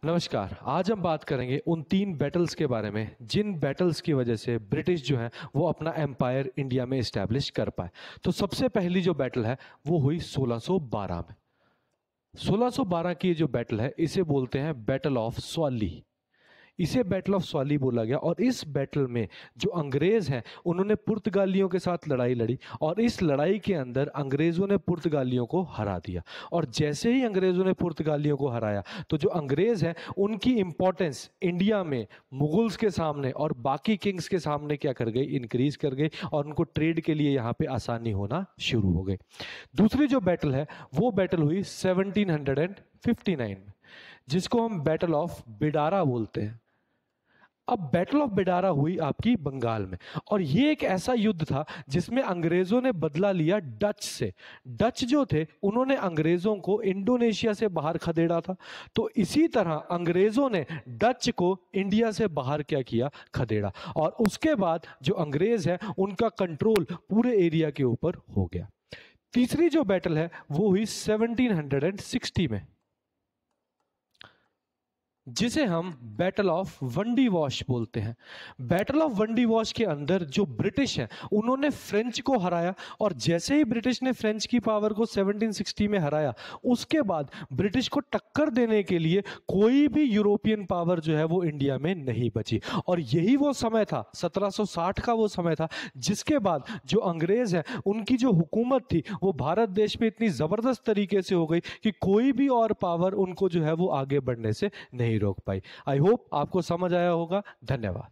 नमस्कार। आज हम बात करेंगे उन 3 बैटल्स के बारे में जिन बैटल्स की वजह से ब्रिटिश जो है वो अपना एम्पायर इंडिया में इस्टेब्लिश कर पाए। तो सबसे पहली जो बैटल है वो हुई 1612 में। 1612 की जो बैटल है इसे बोलते हैं बैटल ऑफ स्वाली। इसे बैटल ऑफ स्वाली बोला गया और इस बैटल में जो अंग्रेज हैं उन्होंने पुर्तगालियों के साथ लड़ाई लड़ी और इस लड़ाई के अंदर अंग्रेजों ने पुर्तगालियों को हरा दिया। और जैसे ही अंग्रेजों ने पुर्तगालियों को हराया तो जो अंग्रेज हैं उनकी इंपॉर्टेंस इंडिया में मुगल्स के सामने और बाकी किंग्स के सामने क्या कर गई, इंक्रीज कर गई और उनको ट्रेड के लिए यहाँ पे आसानी होना शुरू हो गई। दूसरी जो बैटल है वो बैटल हुई 1759 में, जिसको हम बैटल ऑफ बिडारा बोलते हैं। अब बैटल ऑफ बिडारा हुई आपकी बंगाल में और ये एक ऐसा युद्ध था जिसमें अंग्रेजों ने बदला लिया डच से। डच जो थे उन्होंने अंग्रेजों को इंडोनेशिया से बाहर खदेड़ा था, तो इसी तरह अंग्रेजों ने डच को इंडिया से बाहर क्या किया, खदेड़ा। और उसके बाद जो अंग्रेज है उनका कंट्रोल पूरे एरिया के ऊपर हो गया। तीसरी जो बैटल है वो हुई 1760 में, जिसे हम बैटल ऑफ वंडी वॉश बोलते हैं। बैटल ऑफ वंडी वॉश के अंदर जो ब्रिटिश हैं उन्होंने फ्रेंच को हराया और जैसे ही ब्रिटिश ने फ्रेंच की पावर को 1760 में हराया उसके बाद ब्रिटिश को टक्कर देने के लिए कोई भी यूरोपियन पावर जो है वो इंडिया में नहीं बची। और यही वो समय था, 1760 का वो समय था जिसके बाद जो अंग्रेज हैं उनकी जो हुकूमत थी वो भारत देश में इतनी जबरदस्त तरीके से हो गई कि कोई भी और पावर उनको जो है वो आगे बढ़ने से नहीं रोक पाई। आई होप आपको समझ आया होगा। धन्यवाद।